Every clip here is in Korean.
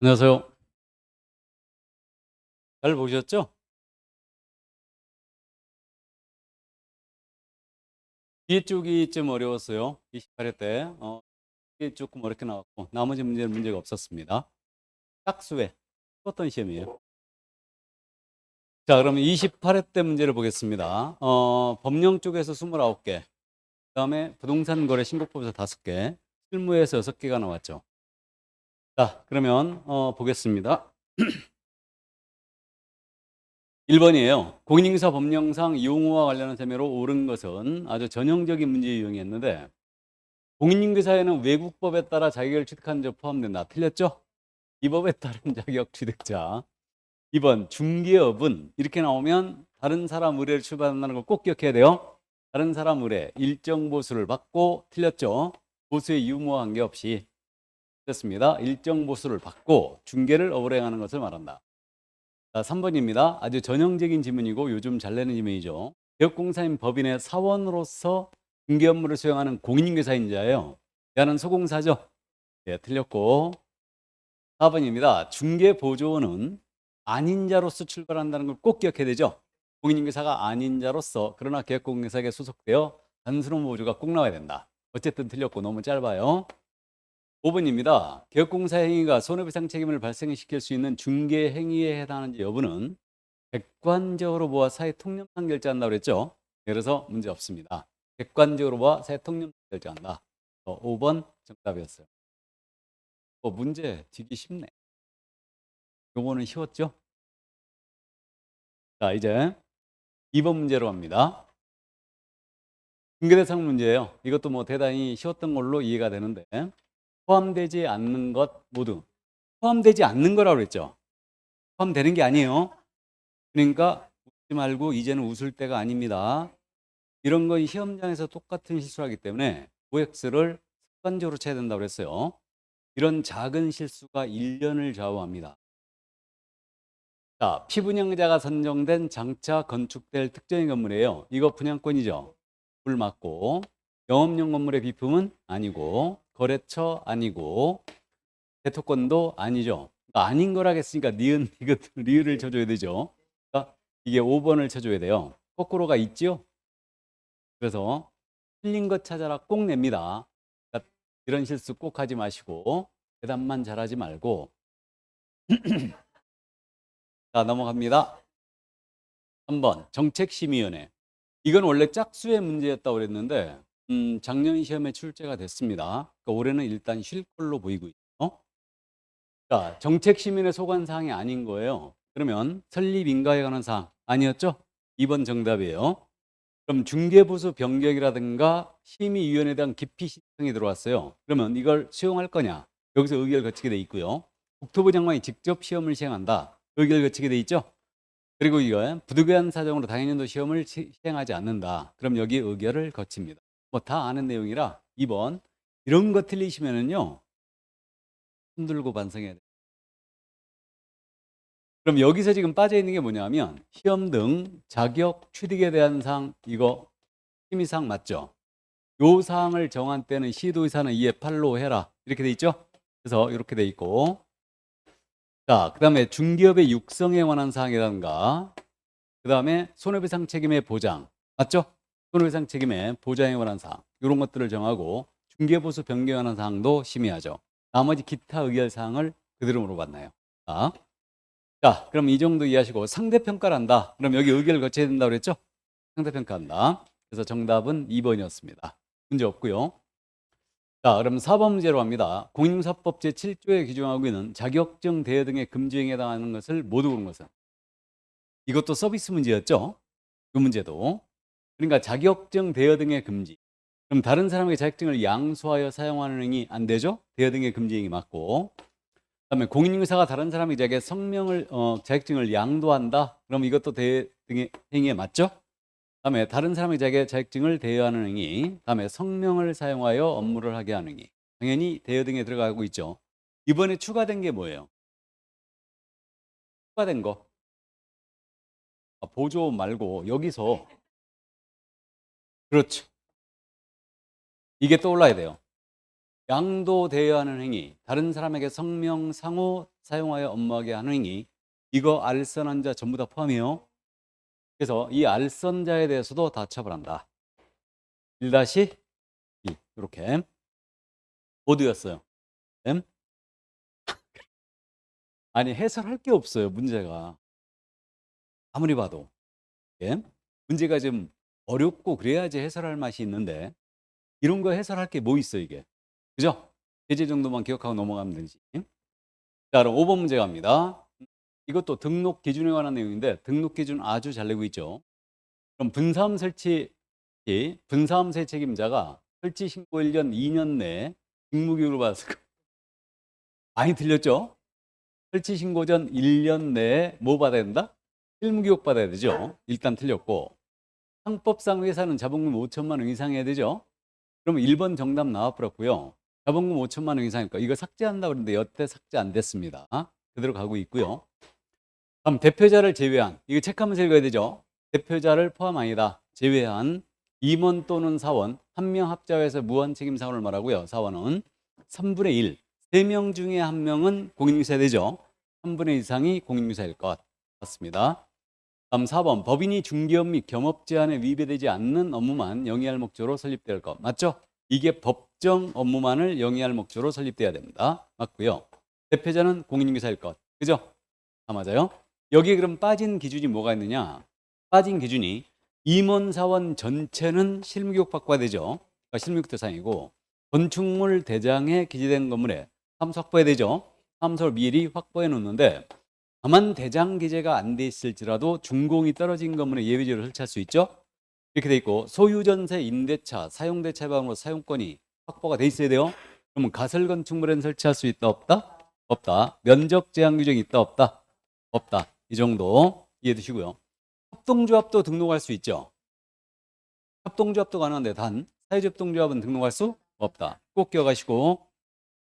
안녕하세요. 잘 보셨죠? 뒤에 쪽이 좀 어려웠어요. 28회 때. 이게 조금 어렵게 나왔고, 나머지 문제는 문제가 없었습니다. 짝수회. 어떤 시험이에요? 자, 그러면 28회 때 문제를 보겠습니다. 법령 쪽에서 29개, 그 다음에 부동산 거래 신고법에서 5개, 실무에서 6개가 나왔죠. 자, 그러면, 보겠습니다. 1번이에요. 공인인증서 법령상 용어와 관련한 셈외로 옳은 것은 아주 전형적인 문제 유형이었는데, 공인인증서에는 외국법에 따라 자격을 취득한 자 포함된다. 틀렸죠? 이 법에 따른 자격 취득자. 2번 중개업은 이렇게 나오면 다른 사람 의뢰를 출발한다는 걸 꼭 기억해야 돼요. 다른 사람 의뢰 일정 보수를 받고 틀렸죠? 보수의 유무와 관계없이 됐습니다. 일정 보수를 받고 중개를 어불행하는 것을 말한다. 자, 3번입니다. 아주 전형적인 지문이고 요즘 잘 내는 지문이죠. 개업공사인 법인의 사원으로서 중개 업무를 수행하는 공인인계사인자예요. 야는 소공사죠. 네, 틀렸고 4번입니다. 중개보조원은 아닌 자로서 출발한다는 걸 꼭 기억해야 되죠. 공인인계사가 아닌 자로서 그러나 계약공인사에게 소속되어 단순한 보조가 꼭 나와야 된다. 어쨌든 틀렸고 너무 짧아요. 5번입니다. 계약공사 행위가 손해배상 책임을 발생시킬 수 있는 중개 행위에 해당하는지 여부는 객관적으로 보아 사회 통념상 결정한다고 그랬죠. 그래서 문제 없습니다. 객관적으로 보아 사회 통념상 결정한다. 5번 정답이었어요. 문제 되게 쉽네. 요거는 쉬웠죠? 자, 이제 2번 문제로 갑니다. 중개대상 문제예요. 이것도 뭐 대단히 쉬웠던 걸로 이해가 되는데 포함되지 않는 것 모두 포함되지 않는 거라고 그랬죠. 포함되는 게 아니에요. 그러니까 웃지 말고 이제는 웃을 때가 아닙니다. 이런 건 시험장에서 똑같은 실수를 하기 때문에 OX를 습관적으로 쳐야 된다고 그랬어요. 이런 작은 실수가 1년을 좌우합니다. 자, 피분양자가 선정된 장차 건축될 특정의 건물이에요. 이거 분양권이죠. 불 맞고 영업용 건물의 비품은 아니고 거래처 아니고 대토권도 아니죠. 그러니까 아닌 거라겠으니까 니은 이것 리을을 쳐줘야 되죠. 그러니까 이게 5번을 쳐줘야 돼요. 거꾸로가 있죠. 그래서 틀린 것 찾아라 꼭 냅니다. 그러니까 이런 실수 꼭 하지 마시고 대답만 잘하지 말고 자 넘어갑니다. 3번 정책심의위원회. 이건 원래 짝수의 문제였다고 그랬는데 작년 시험에 출제가 됐습니다. 그러니까 올해는 일단 쉴 걸로 보이고 있죠. 자, 정책심의의 소관 사항이 아닌 거예요. 그러면 설립 인가에 관한 사항 아니었죠? 2번 정답이에요. 그럼 중개부수 변경이라든가 심의위원회에 대한 기피 신청이 들어왔어요. 그러면 이걸 수용할 거냐? 여기서 의결 거치게 돼 있고요. 국토부 장관이 직접 시험을 시행한다. 의결 거치게 돼 있죠? 그리고 이거 부득이한 사정으로 당해년도 시험을 시행하지 않는다. 그럼 여기 의결을 거칩니다. 뭐 다 아는 내용이라 2번 이런 거 틀리시면은요 흔들고 반성해야 돼요. 그럼 여기서 지금 빠져 있는 게 뭐냐면 시험 등 자격 취득에 대한 사항 이거 심의사항 맞죠? 요 사항을 정한 때는 시도의사는 2의 8로 해라 이렇게 돼 있죠? 그래서 이렇게 돼 있고 자, 그 다음에 중기업의 육성에 관한 사항이라든가 그 다음에 손해배상 책임의 보장 맞죠? 손해배상 책임의 보장에 관한 사항 이런 것들을 정하고 중개보수 변경에 관한 사항도 심의하죠. 나머지 기타 의결 사항을 그대로 물어봤나요? 자, 그럼 이 정도 이해하시고 상대평가를 한다. 그럼 여기 의결을 거쳐야 된다고 그랬죠? 상대평가한다. 그래서 정답은 2번이었습니다. 문제 없고요. 자, 그럼 4번 문제로 갑니다. 공인사법 제7조에 규정하고 있는 자격증 대여 등의 금지행위에 해당하는 것을 모두 고른 것은 이것도 서비스 문제였죠? 이 문제도. 그러니까 자격증 대여 등의 금지. 그럼 다른 사람에게 자격증을 양수하여 사용하는 행위 안 되죠? 대여 등의 금지 행위 맞고. 그다음에 공인인증사가 다른 사람에게 성명을 자격증을 양도한다. 그럼 이것도 대여 등의 행위에 맞죠? 그다음에 다른 사람에게 자격증을 대여하는 행위. 그다음에 성명을 사용하여 업무를 하게 하는 행위. 당연히 대여 등에 들어가고 있죠. 이번에 추가된 게 뭐예요? 추가된 거. 보조 말고 여기서 그렇죠. 이게 떠올라야 돼요. 양도되어야 하는 행위, 다른 사람에게 성명, 상호 사용하여 업무하게 하는 행위, 이거 알선한 자 전부 다 포함해요. 그래서 이 알선자에 대해서도 다 처벌한다. 1-1 이렇게 모두였어요. 음? 아니 해설할 게 없어요. 문제가 아무리 봐도 예? 문제가 좀 어렵고 그래야지 해설할 맛이 있는데 이런 거 해설할 게 뭐 있어 이게, 그죠? 예제 정도만 기억하고 넘어가면 되지. 자, 그럼 5번 문제 갑니다. 이것도 등록 기준에 관한 내용인데 등록 기준 아주 잘 내고 있죠. 그럼 분사함 설치 책임자가 설치 신고 1년, 2년 내에 직무교육을 받았을 거. 많이 틀렸죠? 설치 신고 전 1년 내에 뭐 받아야 된다? 실무교육 받아야 되죠. 일단 틀렸고 상법상 회사는 자본금 5천만 원 이상 해야 되죠. 그러면 1번 정답 나와버렸고요. 자본금 5천만 원 이상이니까 이거 삭제한다 그랬는데 여태 삭제 안 됐습니다. 그대로 가고 있고요. 다음 대표자를 제외한, 이거 체크하면서 읽어야 되죠. 대표자를 포함 아니다. 제외한 임원 또는 사원, 한 명 합자해서 무한 책임 사원을 말하고요. 사원은 3분의 1, 3명 중에 한 명은 공인중개사야 되죠. 3분의 1 이상이 공인중개사일 것 같습니다. 다음 4번 법인이 중개업 및 겸업 제한에 위배되지 않는 업무만 영위할 목적으로 설립될 것. 맞죠? 이게 법정 업무만을 영위할 목적으로 설립돼야 됩니다. 맞고요. 대표자는 공인중개사일 것. 그죠? 다 맞아요. 여기에 그럼 빠진 기준이 뭐가 있느냐? 빠진 기준이 임원사원 전체는 실무교육 받고야 되죠. 그러니까 실무교육 대상이고 건축물 대장에 기재된 건물에 사무소 확보해야 되죠. 사무소를 미리 확보해 놓는데 다만 대장 기재가 안 돼 있을지라도 준공이 떨어진 건물에 예외지를 설치할 수 있죠. 이렇게 돼 있고 소유 전세, 임대차, 사용대차 방으로 사용권이 확보가 돼 있어야 돼요. 그러면 가설 건축물에는 설치할 수 있다 없다? 없다. 면적 제한 규정이 있다 없다? 없다. 이 정도 이해해 두시고요. 협동조합도 등록할 수 있죠. 협동조합도 가능한데 단 사회협동조합은 등록할 수 없다. 꼭 기억하시고,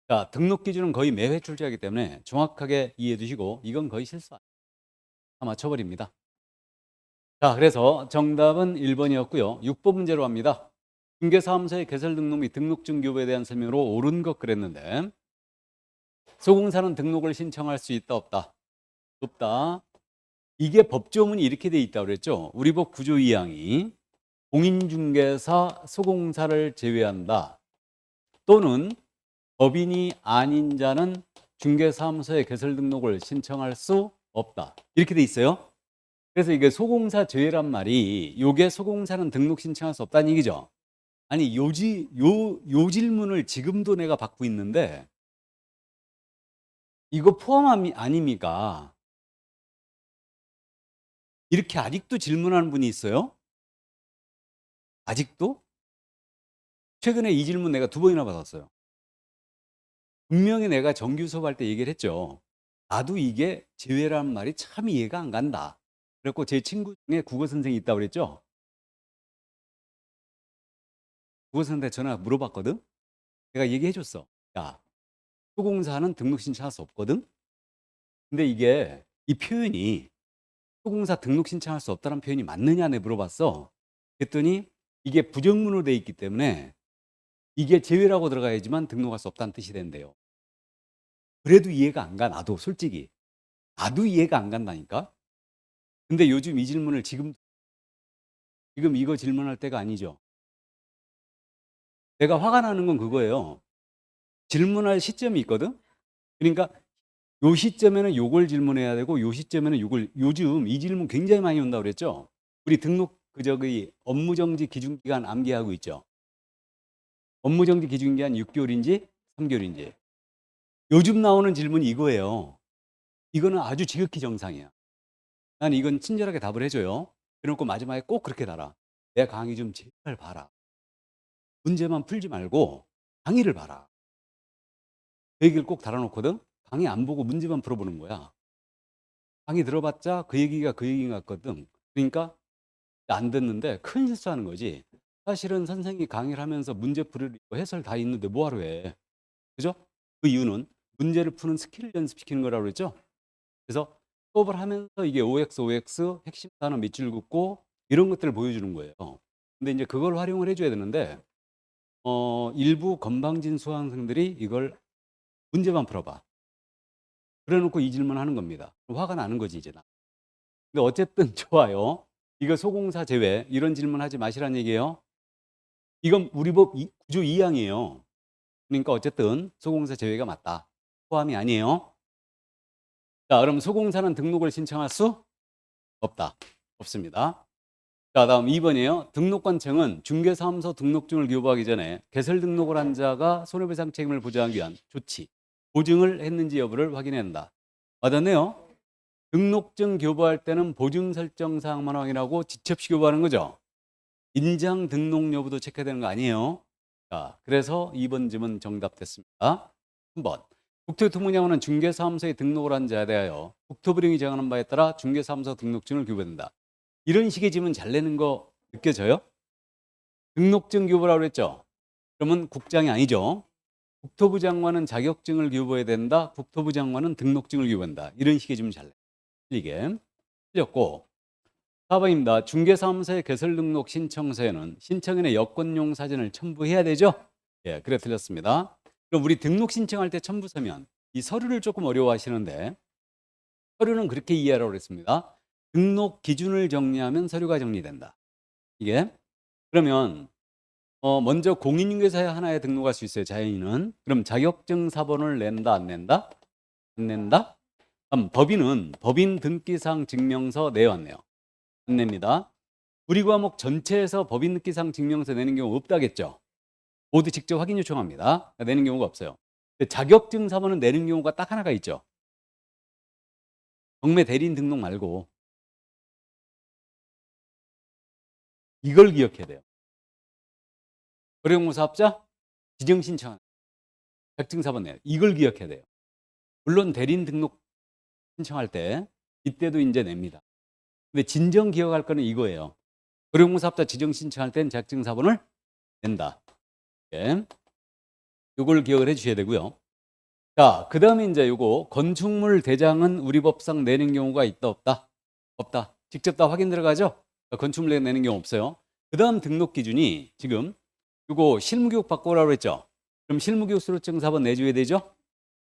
자, 등록 기준은 거의 매회 출제하기 때문에 정확하게 이해해 두시고 이건 거의 실수 다 맞춰버립니다. 자, 그래서 정답은 1번이었고요. 6번 문제로 갑니다. 중개사무소의 개설 등록 및 등록증 교부에 대한 설명으로 옳은 것 그랬는데 소공사는 등록을 신청할 수 있다 없다? 없다. 이게 법조문이 이렇게 돼 있다고 그랬죠. 우리 법 9조 2항이 공인중개사, 소공사를 제외한다. 또는 법인이 아닌 자는 중개사무소의 개설 등록을 신청할 수 없다. 이렇게 돼 있어요. 그래서 이게 소공사 제외란 말이 요게 소공사는 등록 신청할 수 없다는 얘기죠. 아니 요 질문을 지금도 내가 받고 있는데 이거 포함 아닙니까? 이렇게 아직도 질문하는 분이 있어요? 아직도? 최근에 이 질문 내가 2번이나 받았어요. 분명히 내가 정규 수업할 때 얘기를 했죠. 나도 이게 제외라는 말이 참 이해가 안 간다. 그래갖고 제 친구 중에 국어 선생이 있다고 그랬죠. 국어 선생한테 전화 물어봤거든. 내가 얘기해 줬어. 야, 소공사는 등록 신청할 수 없거든. 근데 이게 이 표현이 소공사 등록 신청할 수 없다는 표현이 맞느냐 내 물어봤어. 그랬더니 이게 부정문으로 돼 있기 때문에 이게 제외라고 들어가야지만 등록할 수 없다는 뜻이 된대요. 그래도 이해가 안 가. 나도 솔직히 나도 이해가 안 간다니까. 근데 요즘 이 질문을 지금 이거 질문할 때가 아니죠. 내가 화가 나는 건 그거예요. 질문할 시점이 있거든. 그러니까 요 시점에는 요걸 질문해야 되고 요 시점에는 요걸, 요즘 이 질문 굉장히 많이 온다고 그랬죠. 우리 등록 저기 업무정지 기준기간 암기하고 있죠. 업무정지 기준기간 6개월인지 3개월인지. 요즘 나오는 질문이 이거예요. 이거는 아주 지극히 정상이야. 난 이건 친절하게 답을 해줘요. 그래놓고 마지막에 꼭 그렇게 달아. 내 강의 좀 제발 봐라. 문제만 풀지 말고 강의를 봐라. 그 얘기를 꼭 달아놓거든. 강의 안 보고 문제만 풀어보는 거야. 강의 들어봤자 그 얘기가 그 얘기 같거든. 그러니까 안 듣는데 큰 실수하는 거지. 사실은 선생님이 강의를 하면서 문제 풀이고 해설 다 있는데 뭐하러 해. 그죠? 그 이유는 문제를 푸는 스킬을 연습시키는 거라고 그랬죠. 그래서 수업을 하면서 이게 OX, OX, 핵심 단어 밑줄 긋고 이런 것들을 보여주는 거예요. 근데 이제 그걸 활용을 해줘야 되는데 일부 건방진 수강생들이 이걸 문제만 풀어봐. 그래 놓고 이 질문 하는 겁니다. 화가 나는 거지, 이제 나. 근데 어쨌든 좋아요. 이거 소공사 제외, 이런 질문 하지 마시라는 얘기예요. 이건 우리 법 구조 2항이에요. 그러니까 어쨌든 소공사 제외가 맞다. 포함이 아니에요. 자, 그럼 소공사는 등록을 신청할 수 없다. 없습니다. 자, 다음 2번이에요. 등록관청은 중개사무소 등록증을 교부하기 전에 개설 등록을 한 자가 손해배상 책임을 보장하기 위한 조치, 보증을 했는지 여부를 확인해야 한다. 맞았네요. 등록증 교부할 때는 보증 설정 사항만 확인하고 지체 없이 교부하는 거죠. 인장 등록 여부도 체크해야 되는 거 아니에요. 자, 그래서 2번 질문 정답됐습니다. 3번. 국토교통부장관은 중개사무소에 등록을 한 자에 대하여 국토부령이 정하는 바에 따라 중개사무소 등록증을 교부한다. 이런 식의 질문 잘 내는 거 느껴져요? 등록증 교부라고 그랬죠? 그러면 국장이 아니죠. 국토부 장관은 자격증을 교부해야 된다. 국토부 장관은 등록증을 교부한다. 이런 식의 질문 잘 내. 틀리게. 틀렸고. 4번입니다. 중개사무소의 개설 등록 신청서에는 신청인의 여권용 사진을 첨부해야 되죠? 예, 그래 틀렸습니다. 그럼 우리 등록 신청할 때 첨부 서면 이 서류를 조금 어려워하시는데 서류는 그렇게 이해하라고 그랬습니다. 등록 기준을 정리하면 서류가 정리된다. 이게 그러면 먼저 공인중개사에 하나에 등록할 수 있어요. 자연인은. 그럼 자격증 사본을 낸다 안 낸다? 안 낸다? 그럼 법인은 법인 등기상 증명서 내왔네요. 안 냅니다. 우리 과목 전체에서 법인 등기상 증명서 내는 경우 없다겠죠. 모두 직접 확인 요청합니다. 내는 경우가 없어요. 근데 자격증 사본은 내는 경우가 딱 하나가 있죠. 경매 대리인 등록 말고 이걸 기억해야 돼요. 거래공모사업자 지정 신청 자격증 사본 내요. 이걸 기억해야 돼요. 물론 대리인 등록 신청할 때 이때도 이제 냅니다. 근데 진정 기억할 거는 이거예요. 거래공모사업자 지정 신청할 때는 자격증 사본을 낸다. 네. 이걸 기억을 해 주셔야 되고요. 자, 그 다음에 이제 요거 건축물 대장은 우리 법상 내는 경우가 있다 없다? 없다. 직접 다 확인 들어가죠? 건축물 내는 경우 없어요. 그 다음 등록 기준이 지금 요거 실무교육 받고 오라고 했죠? 그럼 실무교육 수료증 사본 내줘야 되죠?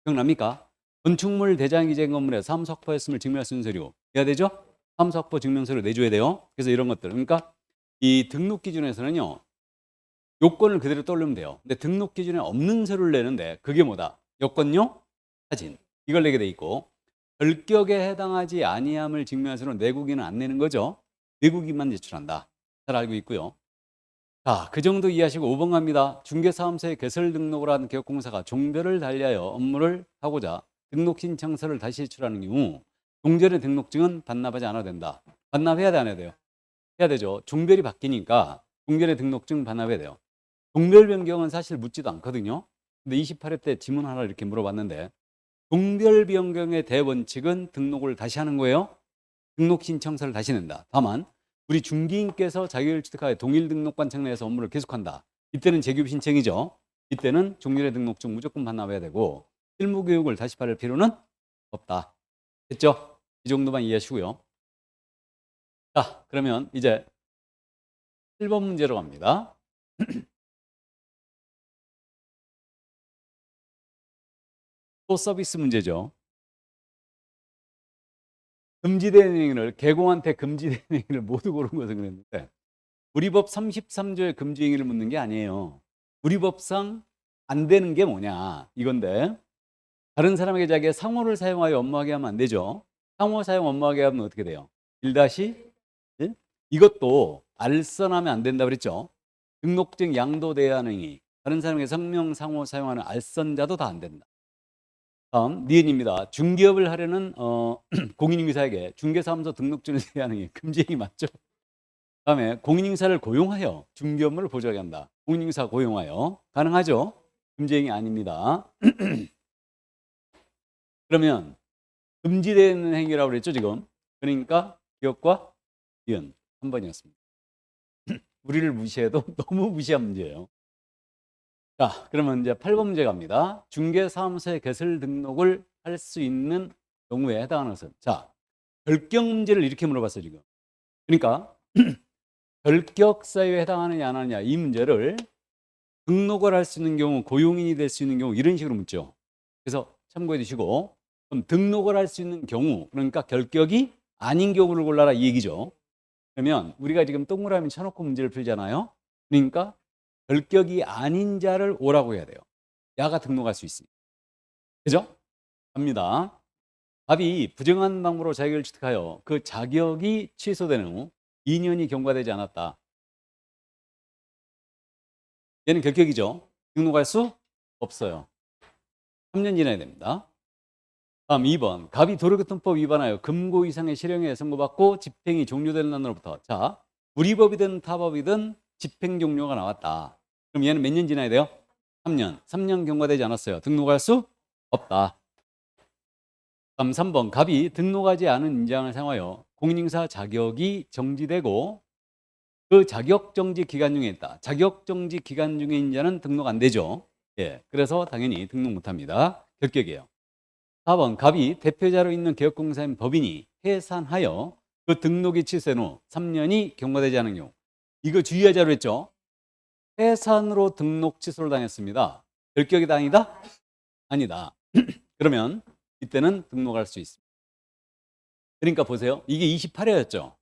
기억납니까? 건축물 대장 기재인 건물에 사무소 확보했음을 증명할 수 있는 서류 해야 되죠? 사무소 확보 증명서류 내줘야 돼요. 그래서 이런 것들. 그러니까 이 등록 기준에서는요. 요건을 그대로 떠올리면 돼요. 근데 등록 기준에 없는 서류를 내는데 그게 뭐다? 여권용 사진. 이걸 내게 돼 있고 결격에 해당하지 아니함을 증명할 서류는 내국인은 안 내는 거죠. 외국인만 제출한다. 잘 알고 있고요. 자, 그 정도 이해하시고 5번 갑니다. 중개사무소에 개설 등록을 한 개업공사가 종별을 달리하여 업무를 하고자 등록 신청서를 다시 제출하는 경우 종별의 등록증은 반납하지 않아도 된다. 반납해야 돼, 안 해야 돼요? 해야 되죠. 종별이 바뀌니까 종별의 등록증 반납해야 돼요. 종별 변경은 사실 묻지도 않거든요. 근데 28회 때 지문 하나 이렇게 물어봤는데 종별 변경의 대원칙은 등록을 다시 하는 거예요. 등록 신청서를 다시 낸다. 다만 우리 중개인께서 자격을 취득하여 동일 등록관청 내에서 업무를 계속한다. 이때는 재교부 신청이죠. 이때는 종별의 등록증 무조건 반납해야 되고 실무 교육을 다시 받을 필요는 없다. 됐죠? 이 정도만 이해하시고요. 자, 그러면 이제 1번 문제로 갑니다. 또 서비스 문제죠. 금지된 행위를 개공한테 금지된 행위를 모두 고른 것을 그랬는데 우리 법 33조의 금지 행위를 묻는 게 아니에요. 우리 법상 안 되는 게 뭐냐 이건데 다른 사람에게 자기의 상호를 사용하여 업무하게 하면 안 되죠. 상호 사용 업무하게 하면 어떻게 돼요? 1-1 이것도 알선하면 안 된다 그랬죠. 등록증 양도 대하는 행위 다른 사람에게 성명 상호 사용하는 알선자도 다 안 된다. 다음 니은입니다. 중개업을 하려는 공인인사에게 중개사무소 등록증을 제외하는 게 금지행위 맞죠? 다음에 공인인사를 고용하여 중개업무를 보조하게 한다. 공인인사 고용하여 가능하죠? 금지행위 아닙니다. 그러면 금지되는 행위라고 그랬죠 지금? 그러니까 기업과 니은 한 번이었습니다. 우리를 무시해도 너무 무시한 문제예요. 자, 그러면 이제 8번 문제 갑니다. 중개사무소에 개설 등록을 할 수 있는 경우에 해당하는 것은 자, 결격 문제를 이렇게 물어봤어요 지금. 그러니까 결격 사유에 해당하느냐 안 하느냐 이 문제를 등록을 할 수 있는 경우, 고용인이 될 수 있는 경우 이런 식으로 묻죠. 그래서 참고해 주시고 그럼 등록을 할 수 있는 경우 그러니까 결격이 아닌 경우를 골라라 이 얘기죠. 그러면 우리가 지금 동그라미 쳐놓고 문제를 풀잖아요. 그러니까 결격이 아닌 자를 오라고 해야 돼요. 야가 등록할 수 있으니까. 그죠? 갑니다. 답이 부정한 방법으로 자격을 취득하여 그 자격이 취소된 후 2년이 경과되지 않았다. 얘는 결격이죠. 등록할 수 없어요. 3년 지나야 됩니다. 다음 2번. 갑이 도로교통법 위반하여 금고 이상의 실형에 선고받고 집행이 종료되는 날로부터 자, 우리법이든 타법이든 집행 종료가 나왔다. 그럼 얘는 몇 년 지나야 돼요? 3년. 3년 경과되지 않았어요. 등록할 수 없다. 다음 3번. 갑이 등록하지 않은 인장을 사용하여 공인인사 자격이 정지되고 그 자격 정지 기간 중에 있다. 자격 정지 기간 중에 인자는 등록 안 되죠. 예. 그래서 당연히 등록 못 합니다. 결격이에요. 4번. 갑이 대표자로 있는 개업공사인 법인이 해산하여 그 등록이 취소된 후 3년이 경과되지 않은 경우. 이거 주의하자로 했죠. 해산으로 등록 취소를 당했습니다. 결격이다 아니다? 아니다. 그러면 이때는 등록할 수 있습니다. 그러니까 보세요. 이게 28회였죠.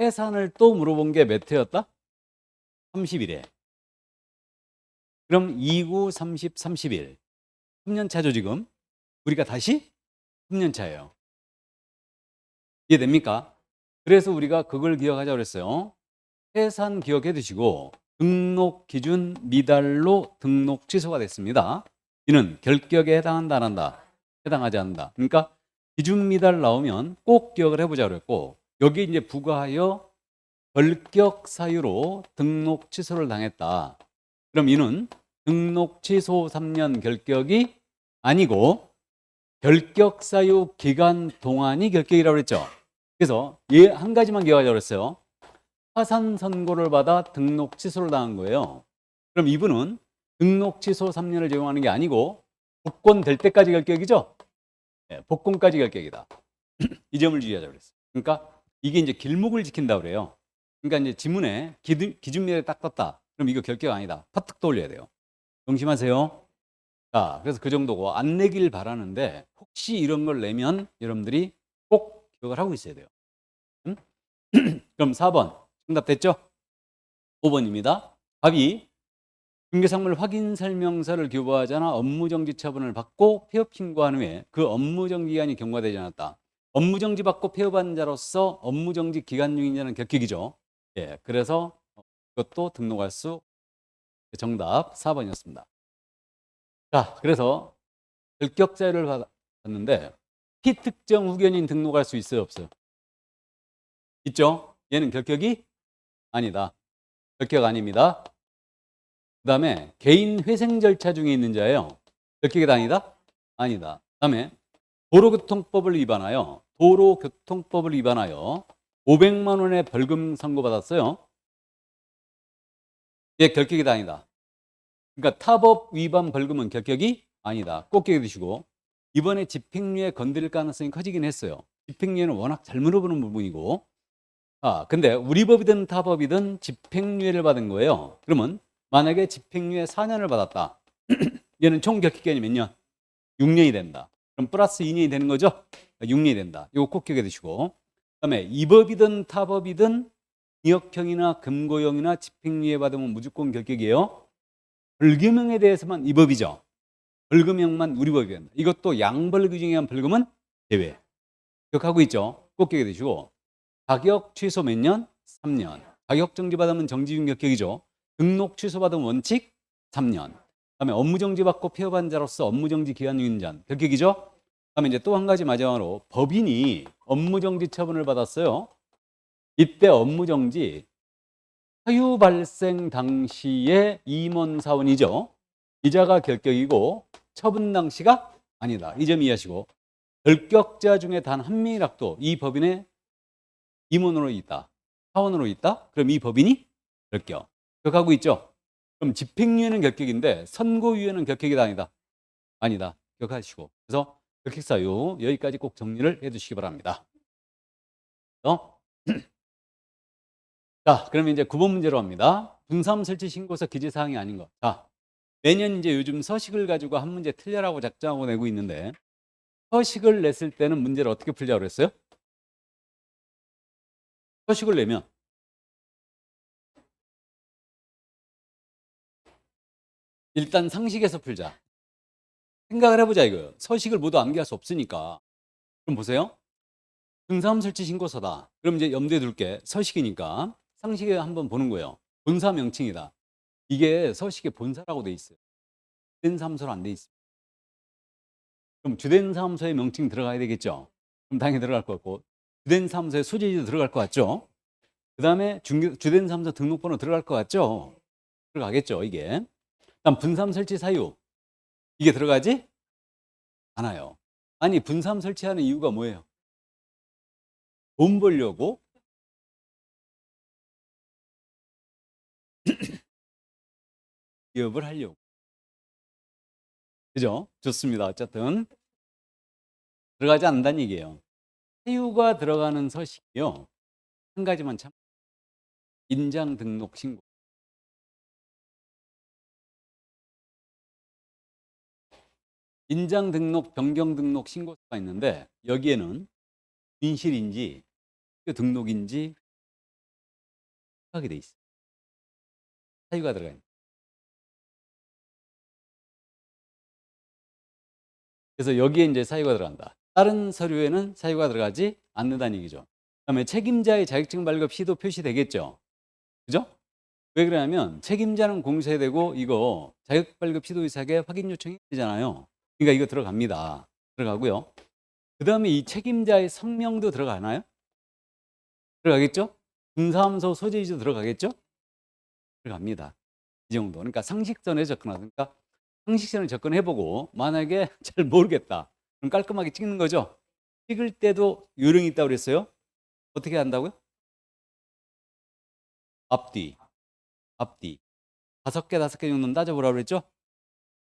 해산을 또 물어본 게 몇 회였다? 30일에. 그럼 29, 30, 31. 3년 차죠 지금. 우리가 다시 3년 차예요. 이해됩니까? 그래서 우리가 그걸 기억하자고 그랬어요. 해산 기억해 두시고 등록 기준 미달로 등록 취소가 됐습니다. 이는 결격에 해당한다 안 한다? 해당하지 않는다. 그러니까 기준 미달 나오면 꼭 기억을 해보자 그랬고 여기 이제 부과하여 결격 사유로 등록 취소를 당했다. 그럼 이는 등록 취소 3년 결격이 아니고 결격 사유 기간 동안이 결격이라고 그랬죠. 그래서 얘 한 가지만 기억하자고 그랬어요. 파산 선고를 받아 등록 취소를 당한 거예요. 그럼 이분은 등록 취소 3년을 적용하는 게 아니고 복권 될 때까지 결격이죠. 네, 복권까지 결격이다. 이 점을 주의하자고 그랬어요. 그러니까 이게 이제 길목을 지킨다 그래요. 그러니까 이제 지문에 기준미에 딱 떴다. 그럼 이거 결격 아니다. 파특 떠올려야 돼요. 명심하세요. 자, 그래서 그 정도고 안 내길 바라는데 혹시 이런 걸 내면 여러분들이 꼭 기억을 하고 있어야 돼요. 그럼 4번 정답 됐죠? 5번입니다. 답이 중개상물 확인 설명서를 교부하자나 업무정지 처분을 받고 폐업 신고한 후에 그 업무정지 기간이 경과되지 않았다. 업무정지 받고 폐업한 자로서 업무정지 기간 중인 자는 결격이죠. 예, 그래서 이것도 등록할 수 정답 4번이었습니다. 자, 그래서 결격 자료를 받았는데 피특정 후견인 등록할 수 있어요, 없어요? 있죠? 얘는 결격이 아니다. 결격 아닙니다. 그 다음에 개인 회생 절차 중에 있는 자예요. 결격이 아니다? 아니다. 그 다음에 도로교통법을 위반하여 500만 원의 벌금 선고받았어요. 얘 결격이 아니다. 그러니까 타법 위반 벌금은 결격이 아니다. 꼭 기억해 두시고 이번에 집행유예 건드릴 가능성이 커지긴 했어요. 집행유예는 워낙 잘 물어보는 부분이고 근데 우리 법이든 타법이든 집행유예를 받은 거예요. 그러면 만약에 집행유예 4년을 받았다. 얘는 총 격기기간이 몇 년? 6년이 된다. 그럼 플러스 2년이 되는 거죠? 6년이 된다. 이거 꼭 기억해 두시고 그다음에 이 법이든 타법이든 징역형이나 금고형이나 집행유예 받으면 무조건 결격이에요. 벌금형에 대해서만 이 법이죠. 벌금형만 우리 법이 된다. 이것도 양벌 규정에 의한 벌금은 제외. 기억하고 있죠? 꼭 기억해 두시고 자격 취소 몇 년? 3년. 자격 정지 받으면 정지중 결격이죠. 등록 취소 받으면 원칙 3년. 그다음에 업무 정지 받고 폐업한 자로서 업무 정지 기한 중인 자 결격이죠. 그다음에 이제 또 한 가지 마지막으로 법인이 업무 정지 처분을 받았어요. 이때 업무 정지 사유 발생 당시의 임원 사원이죠. 이자가 결격이고 처분 당시가 아니다. 이 점 이해하시고 결격자 중에 단 한 명이라도 이 법인의 임원으로 있다. 사원으로 있다. 그럼 이 법인이 결격. 기억하고 있죠? 그럼 집행유예는 결격인데 선고유예는 결격이다 아니다? 아니다. 기억하시고. 그래서 결격사유 여기까지 꼭 정리를 해두시기 바랍니다. 자, 그러면 이제 9번 문제로 합니다. 분사함 설치 신고서 기재사항이 아닌 거. 자, 매년 이제 요즘 서식을 가지고 한 문제 틀려라고 작정하고 내고 있는데 서식을 냈을 때는 문제를 어떻게 풀자고 그랬어요? 서식을 내면 일단 상식에서 풀자. 생각을 해보자 이거예요. 서식을 모두 암기할 수 없으니까. 그럼 보세요. 분사함 설치 신고서다. 그럼 이제 염두에 둘게. 서식이니까 상식에 한번 보는 거예요. 본사 명칭이다. 이게 서식의 본사라고 돼 있어요. 주된 사무소로 안 돼 있어요. 그럼 주된 사무소의 명칭 들어가야 되겠죠. 그럼 당연히 들어갈 것 같고 주된 사무소의 소재지도 들어갈 것 같죠. 그 다음에 주된 사무소 등록번호 들어갈 것 같죠. 들어가겠죠 이게. 그다음 분사함 설치 사유 이게 들어가지 않아요. 아니 분사함 설치하는 이유가 뭐예요? 돈 벌려고 기업을 하려고. 그죠? 좋습니다. 어쨌든 들어가지 않는다는 얘기예요. 사유가 들어가는 서식이요. 한 가지만 참. 인장 등록 신고. 인장 등록, 변경 등록 신고서가 있는데 여기에는 인실인지 등록인지 하게 돼 있어요. 사유가 들어가 있는. 그래서 여기에 이제 사유가 들어간다. 다른 서류에는 사유가 들어가지 않는다는 얘기죠. 그다음에 책임자의 자격증 발급 시도 표시되겠죠. 그죠? 왜 그러냐면 책임자는 공시해야 되고 이거 자격 발급 시도 의사에게 확인 요청이 되잖아요. 그러니까 이거 들어갑니다. 들어가고요. 그다음에 이 책임자의 성명도 들어가나요? 들어가겠죠? 분사함소 소재지도 들어가겠죠? 들어갑니다. 이 정도. 그러니까 상식선에 접근하니까 그러니까 상식선을 접근해보고 만약에 잘 모르겠다. 그럼 깔끔하게 찍는 거죠. 찍을 때도 요령이 있다고 그랬어요. 어떻게 한다고요? 앞뒤. 5개, 5개 정도는 따져보라고 그랬죠?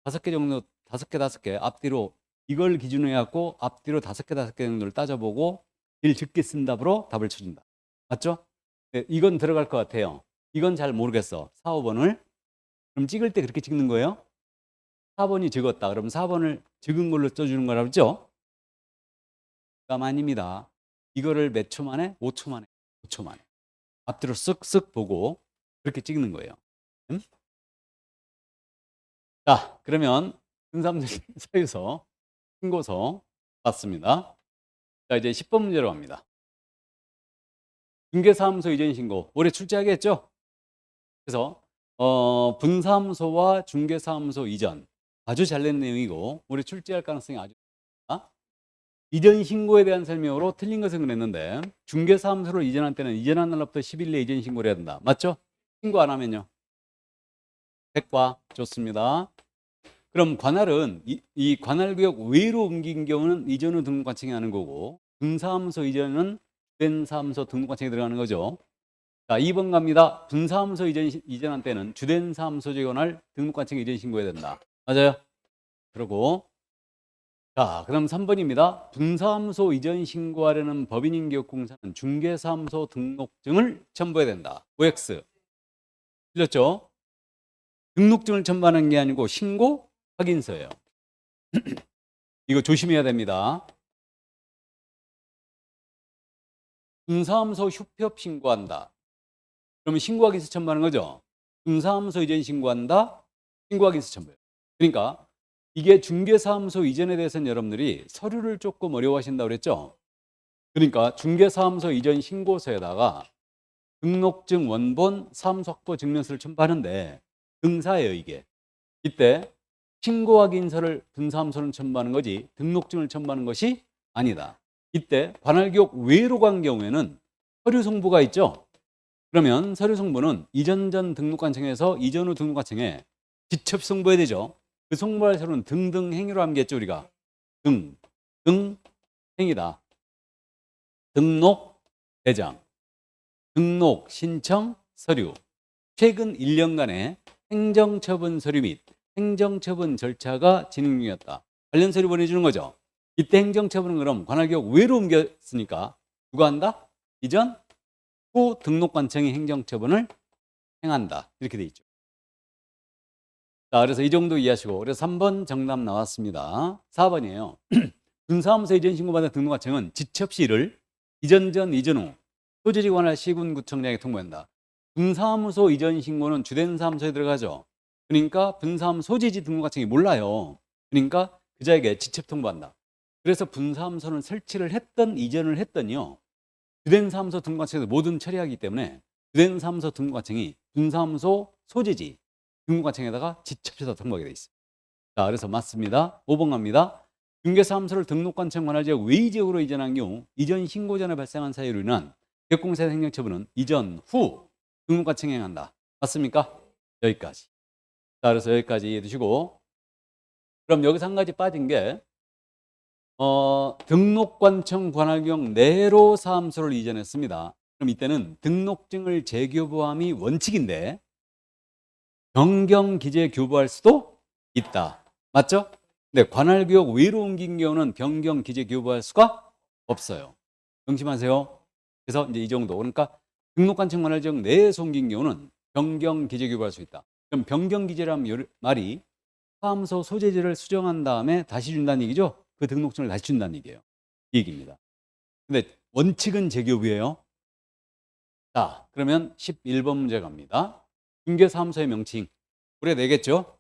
5개 정도, 5개, 5개 앞뒤로 이걸 기준으로 해갖고 앞뒤로 5개, 5개 정도를 따져보고 제일 적게 쓴 답으로 답을 쳐준다. 맞죠? 네, 이건 들어갈 것 같아요. 이건 잘 모르겠어. 4, 5번을. 그럼 찍을 때 그렇게 찍는 거예요? 4번이 적었다. 그럼 4번을 적은 걸로 써주는 거라고 했죠? 아닙니다. 이거를 몇 초 만에? 5초 만에. 5초 만에. 앞뒤로 쓱쓱 보고 그렇게 찍는 거예요. 자, 그러면 분사함 사유서, 신고서 봤습니다. 자, 이제 10번 문제로 갑니다. 중개사무소 이전 신고. 올해 출제하겠죠? 그래서 분사무소와 중개사무소 이전 아주 잘 낸 내용이고 올해 출제할 가능성이 아주 높다. 이전 신고에 대한 설명으로 틀린 것은 그랬는데 중개사무소로 이전할 때는 이전한 날로부터 10일 내에 이전 신고를 해야 된다. 맞죠? 신고 안 하면요. 백과 좋습니다. 그럼 관할은 이 관할구역 외로 옮긴 경우는 이전 후 등록관청이 하는 거고 분사무소 이전은 주된 사무소 등록관청에 들어가는 거죠. 자, 2번 갑니다. 분사무소 이전한 때는 주된 사무소에 관할 등록관청에 이전 신고해야 된다. 맞아요? 그러고 자, 그럼 3번입니다. 분사무소 이전 신고하려는 법인인기업공사는 중개사무소 등록증을 첨부해야 된다. OX 틀렸죠? 등록증을 첨부하는 게 아니고 신고 확인서예요. 이거 조심해야 됩니다. 분사무소 휴업 신고한다. 그러면 신고 확인서 첨부하는 거죠. 분사무소 이전 신고한다. 신고 확인서 첨부해요. 그러니까 이게 중개사무소 이전에 대해서는 여러분들이 서류를 조금 어려워하신다고 그랬죠. 그러니까 중개사무소 이전 신고서에다가 등록증 원본 사무소 확보 증명서를 첨부하는데 등사예요 이게. 이때 신고 확인서를 분사무소는 첨부하는 거지 등록증을 첨부하는 것이 아니다. 이때 관할구역 외로 간 경우에는 서류 송부가 있죠. 그러면 서류 송부는 이전 전 등록관청에서 이전 후 등록관청에 직접 송부해야 되죠. 그 송부할 서류는 등등 행위로 암기했죠 우리가. 등 행위다. 등록 대장, 등록 신청 서류, 최근 1년간의 행정처분 서류 및 행정처분 절차가 진행 중이었다. 관련 서류 보내주는 거죠. 이때 행정처분은 그럼 관할구역 외로 옮겼으니까 누가 한다? 이전 후 등록관청이 행정처분을 행한다. 이렇게 돼 있죠. 자, 그래서 이 정도 이해하시고, 그래서 3번 정답 나왔습니다. 4번이에요. 분사무소 이전 신고받은 등록과청은 지체 없이 이를 이전 전, 이전 후 소재지 관할 시군구청장에게 통보한다. 분사무소 이전 신고는 주된 사무소에 들어가죠. 그러니까 분사무소 소재지 등록과청이 몰라요. 그러니까 그자에게 지체 통보한다. 그래서 분사무소는 설치를 했던 이전을 했더니요, 주된 사무소 등록과청에서 모든 처리하기 때문에 주된 사무소 등록과청이 분사무소 소재지 등록과청에다가 지체 없이 다 통보하게 돼 있어요. 자, 그래서 맞습니다. 5번 갑니다. 중개사무소를 등록관청 관할 지역 외의 지역으로 이전한 경우 이전 신고 전에 발생한 사유로 인한 개공사 행정처분은 이전 후 등록관청에 행한다. 맞습니까? 여기까지. 자, 그래서 여기까지 이해해 두시고, 그럼 여기서 한 가지 빠진 게 등록관청 관할 경우 내로 사무소를 이전했습니다. 그럼 이때는 등록증을 재교부함이 원칙인데 변경 기재 교부할 수도 있다. 맞죠? 네, 관할구역 외로 옮긴 경우는 변경 기재 교부할 수가 없어요. 명심하세요. 그래서 이제 이 정도. 그러니까 등록관청 관할 지역 내에서 옮긴 경우는 변경 기재 교부할 수 있다. 그럼 변경 기재라는 말이 사무소 소재지를 수정한 다음에 다시 준다는 얘기죠. 그 등록증을 다시 준다는 얘기예요. 이 얘기입니다. 근데 원칙은 재교부예요. 자, 그러면 11번 문제 갑니다. 중개사무소의 명칭. 우리가 내겠죠?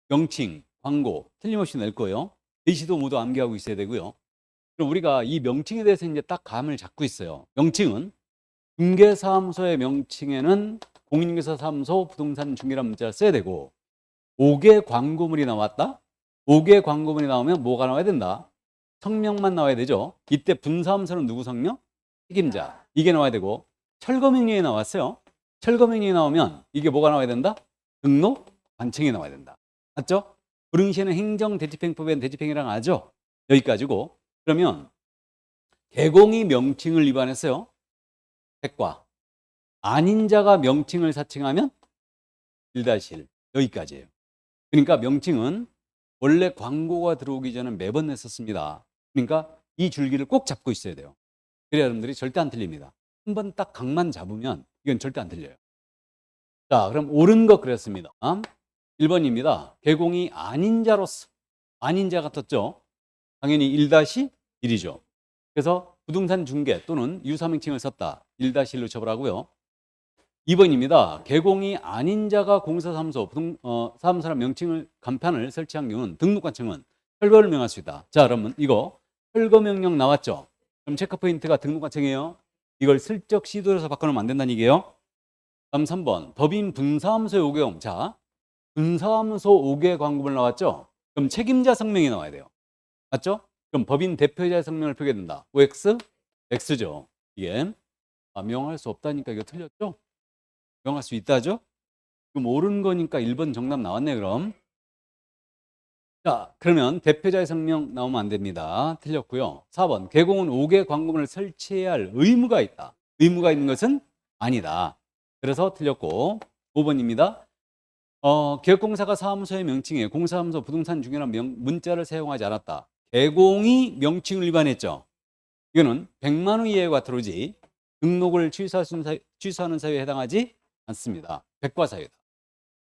명칭, 광고 틀림없이 낼 거예요. 제시도 모두 암기하고 있어야 되고요. 그럼 우리가 이 명칭에 대해서 이제 딱 감을 잡고 있어요. 명칭은 중개사무소의 명칭에는 공인중개사사무소 부동산 중개란 문자를 써야 되고, 5개 광고물이 나왔다. 5개 광고물이 나오면 뭐가 나와야 된다? 성명만 나와야 되죠. 이때 분사무소는 누구 성명? 책임자. 이게 나와야 되고, 철거명령이 나왔어요. 철거명령이 나오면 이게 뭐가 나와야 된다? 등록 관청이 나와야 된다. 맞죠? 불응시에는 행정대집행법엔 대집행이랑 하죠. 여기까지고. 그러면 개공이 명칭을 위반했어요. 백과. 아닌 자가 명칭을 사칭하면 1-1. 여기까지예요. 그러니까 명칭은 원래 광고가 들어오기 전에 매번 냈었습니다. 그러니까 이 줄기를 꼭 잡고 있어야 돼요. 그래야 여러분들이 절대 안 틀립니다. 한번 딱 각만 잡으면 이건 절대 안 틀려요. 자, 그럼 옳은 것 그랬습니다. 1번입니다. 개공이 아닌 자로서, 아닌 자가 떴죠. 당연히 1-1이죠. 그래서 부동산 중개 또는 유사명칭을 썼다. 1-1로 처벌하고요. 2번입니다. 개공이 아닌 자가 공사사무소, 사무소란 명칭을 간판을 설치한 경우는 등록관청은 철거를 명할 수 있다. 자, 그러면 이거 철거명령 나왔죠. 그럼 체크 포인트가 등록관청이에요. 이걸 슬쩍 시도해서 바꿔놓으면 안 된다는 얘기예요. 다음 3번. 법인 분사무소의 5개. 자, 분사무소 5개 광고물 나왔죠? 그럼 책임자 성명이 나와야 돼요. 맞죠? 그럼 법인 대표자의 성명을 표기해야 된다. OX, X죠. 이게 명할 수 없다니까 이거 틀렸죠? 명할 수 있다죠? 그럼 옳은 거니까 1번 정답 나왔네. 그럼 자, 그러면 대표자의 성명 나오면 안 됩니다. 틀렸고요. 4번. 개공은 5개 광고물을 설치해야 할 의무가 있다. 의무가 있는 것은 아니다. 그래서 틀렸고. 5번입니다. 기업공사가 사무소의 명칭에 공사사무소 부동산 중개란 문자를 사용하지 않았다. 개공이 명칭을 위반했죠. 이거는 100만 원 이하가 들어오지 등록을 취소하는 사유에 해당하지 않습니다. 백과 사유다.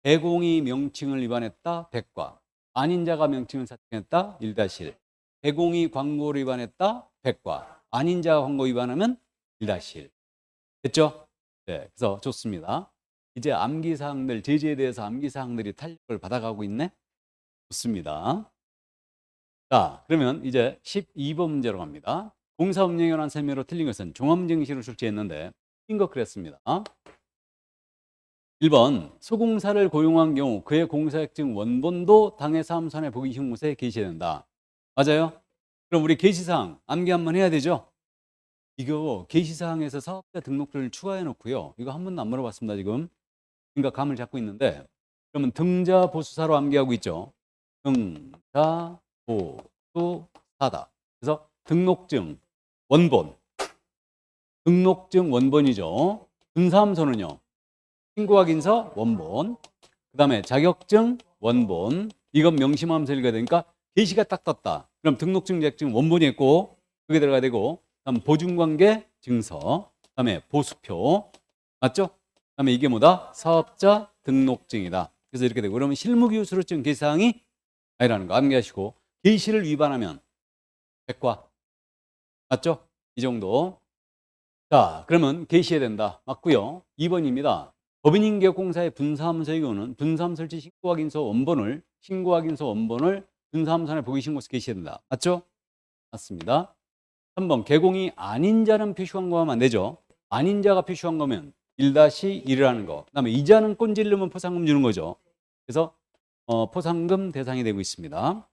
개공이 명칭을 위반했다. 백과. 아닌 자가 명칭을 사칭했다. 1-1. 개공이 광고를 위반했다. 백과. 아닌 자가 광고 위반하면 1-1. 됐죠? 네, 그래서 좋습니다. 이제 암기사항들, 제지에 대해서 암기사항들이 탄력을 받아가고 있네? 좋습니다. 자, 그러면 이제 12번 문제로 갑니다. 공사업령에 관한 설명으로 틀린 것은 종합증시로 출제했는데 틀린 것 그랬습니다. 1번, 소공사를 고용한 경우 그의 공사획증 원본도 당해 사무소에 보기 형무소에 게시해야 된다. 맞아요? 그럼 우리 게시사항 암기 한번 해야 되죠? 이거 게시사항에서 사업자 등록들을 추가해 놓고요. 이거 한 번도 안 물어봤습니다, 지금. 그러니까 감을 잡고 있는데, 그러면 등자 보수사로 암기하고 있죠. 등자 보수사다. 그래서 등록증 원본, 등록증 원본이죠. 분사무소는요, 신고확인서 원본, 그 다음에 자격증 원본. 이건 명심하면서 읽어야 되니까 게시가 딱 떴다. 그럼 등록증, 자격증 원본이 있고 그게 들어가야 되고, 다음 보증관계 증서, 그 다음에 보수표. 맞죠? 그다음에 이게 뭐다? 사업자 등록증이다. 그래서 이렇게 되고 그러면 실무기술증 게시사항이 아니라는 거 암기하시고 게시를 위반하면 백과 맞죠? 이 정도. 자, 그러면 게시해야 된다. 맞고요. 2번입니다. 법인인계공사의 분사함수의 경우는 분사함 설치 신고확인서 원본을 분사함선에 보기신고서 게시해야 된다. 맞죠? 맞습니다. 3번 개공이 아닌 자는 표시 광고하면 안 되죠. 아닌 자가 표시한 거면 1-1이라는 거. 그다음에 이자는 꼰질르면 포상금 주는 거죠. 그래서 포상금 대상이 되고 있습니다.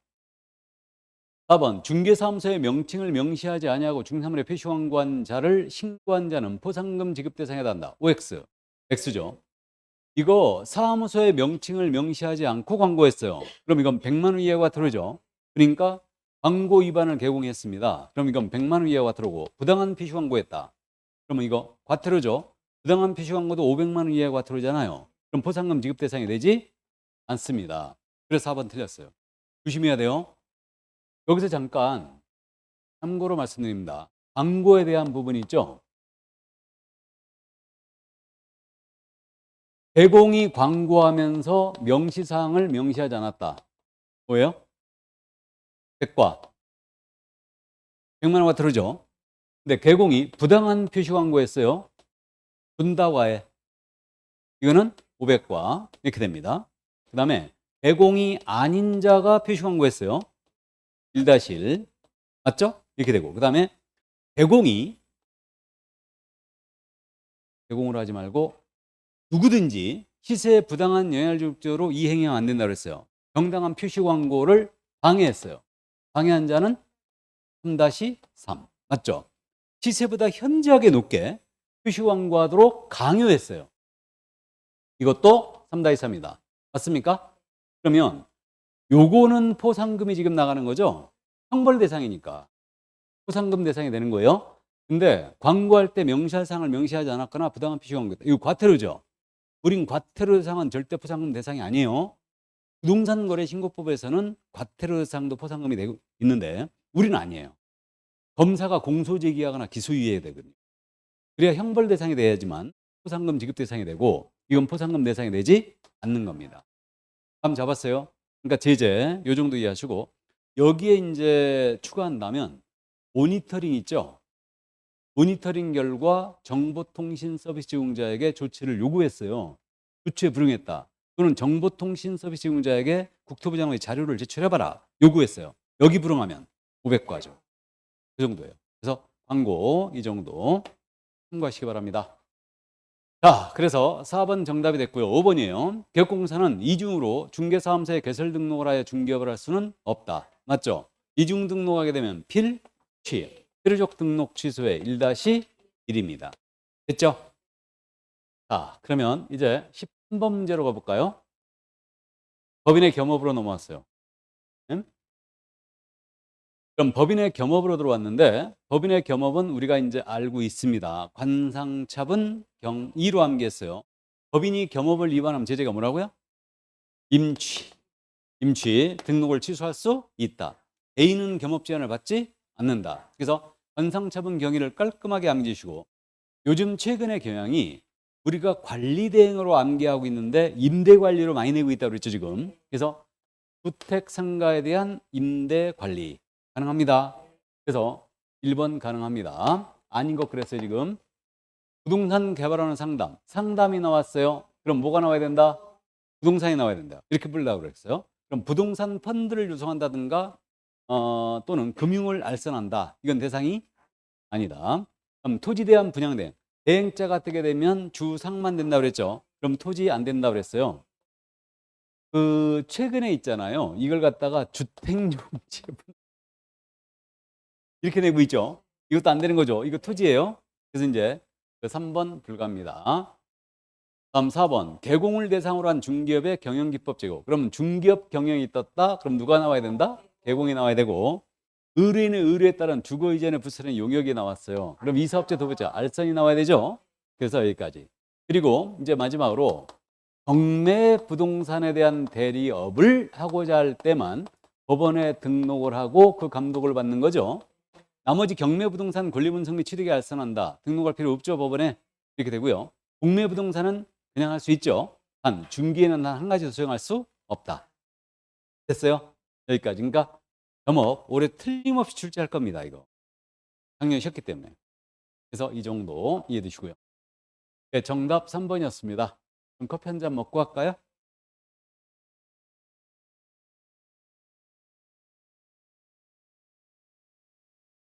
4번 중개사무소의 명칭을 명시하지 아니하고 중사물에 표시 광고한 자를 신고한 자는 포상금 지급 대상에 해당한다. OX, X죠. 이거 사무소의 명칭을 명시하지 않고 광고했어요. 그럼 이건 100만 원 이하가 들어오죠. 그러니까 광고 위반을 개공했습니다. 그럼 이건 100만 원 이하가 들어오고 부당한 표시 광고했다. 그러면 이거 과태료죠. 부당한 표시 광고도 500만 원 이하가 과태료잖아요. 그럼 포상금 지급 대상이 되지 않습니다. 그래서 4번 틀렸어요. 조심해야 돼요. 여기서 잠깐 참고로 말씀드립니다. 광고에 대한 부분이 있죠. 개공이 광고하면서 명시사항을 명시하지 않았다. 뭐예요? 백과 100만 원과 들어오죠. 근데 개공이 부당한 표시 광고했어요. 분다과에 이거는 500과 이렇게 됩니다. 그 다음에 개공이 아닌 자가 표시 광고했어요. 1-1 맞죠? 이렇게 되고 그 다음에 개공을 하지 말고 누구든지 시세에 부당한 영향을 줄 목적으로 이 행위가 안 된다고 했어요. 정당한 표시 광고를 방해했어요. 방해한 자는 3-3 맞죠? 시세보다 현저하게 높게 표시 광고하도록 강요했어요. 이것도 3-3이다. 맞습니까? 그러면 요거는 포상금이 지금 나가는 거죠? 형벌 대상이니까 포상금 대상이 되는 거예요. 근데 광고할 때 명시할 사항을 명시하지 않았거나 부당한 표시 광고했다. 이거 과태료죠. 우린 과태료 대상은 절대 포상금 대상이 아니에요. 부동산 거래 신고법에서는 과태료 대상도 포상금이 되고 있는데 우리는 아니에요. 검사가 공소 제기하거나 기소유예해야 되거든요. 그래야 형벌 대상이 돼야지만 포상금 지급 대상이 되고 이건 포상금 대상이 되지 않는 겁니다. 감 잡았어요? 그러니까 제재 요 정도 이해하시고 여기에 이제 추가한다면 모니터링 있죠? 모니터링 결과 정보통신 서비스 제공자에게 조치를 요구했어요. 조치에 불응했다. 또는 정보통신 서비스 제공자에게 국토부 장관의 자료를 제출해봐라. 요구했어요. 여기 불응하면 500과죠. 그 정도예요. 그래서 광고 이 정도 참고하시기 바랍니다. 자, 그래서 4번 정답이 됐고요. 5번이에요. 개업공사는 이중으로 중개사무소에 개설 등록을 하여 중개업을 할 수는 없다. 맞죠? 이중 등록하게 되면 필취. 필요적 등록 취소에 1-1입니다. 됐죠? 자, 그러면 이제 10번 문제로 가볼까요? 법인의 겸업으로 넘어왔어요. 그럼 법인의 겸업으로 들어왔는데 법인의 겸업은 우리가 이제 알고 있습니다. 관상차분 경이로 암기했어요. 법인이 겸업을 위반하면 제재가 뭐라고요? 임취 등록을 취소할 수 있다. A는 겸업 제한을 받지 않는다. 그래서 관상차분 경위를 깔끔하게 암기해주시고 요즘 최근의 경향이 우리가 관리 대행으로 암기하고 있는데 임대 관리로 많이 내고 있다고 그랬죠 지금. 그래서 주택 상가에 대한 임대 관리 가능합니다. 그래서 1번 가능합니다. 아닌 것 그랬어요 지금. 부동산 개발하는 상담이 나왔어요. 그럼 뭐가 나와야 된다? 부동산이 나와야 된다. 이렇게 부르려고 그랬어요. 그럼 부동산 펀드를 구성한다든가 또는 금융을 알선한다. 이건 대상이 아니다. 그럼 토지 대한 분양 대행. 대행자가 뜨게 되면 주상만 된다고 그랬죠. 그럼 토지 안 된다고 그랬어요. 그 최근에 있잖아요. 이걸 갖다가 주택용지 이렇게 내고 있죠. 이것도 안 되는 거죠. 이거 토지예요. 그래서 이제 3번 불가합니다. 다음 4번 개공을 대상으로 한 중기업의 경영기법 제고. 그럼 중기업 경영이 떴다. 그럼 누가 나와야 된다? 개공이 나와야 되고 의뢰인의 의뢰에 따른 주거 이전의 부수는 용역이 나왔어요. 그럼 이 사업자 도배자 알선이 나와야 되죠. 그래서 여기까지. 그리고 이제 마지막으로 경매 부동산에 대한 대리업을 하고자 할 때만 법원에 등록을 하고 그 감독을 받는 거죠. 나머지 경매 부동산 권리분 성립 취득에 알선한다. 등록할 필요 없죠 법원에. 이렇게 되고요. 공매 부동산은 그냥 할 수 있죠. 단 중기에는 단 한 가지도 수행할 수 없다. 됐어요? 여기까지. 그러니까 점업 올해 틀림없이 출제할 겁니다. 이거 작년에 쉬었기 때문에. 그래서 이 정도 이해해 두시고요. 네, 정답 3번이었습니다. 그럼 커피 한 잔 먹고 할까요?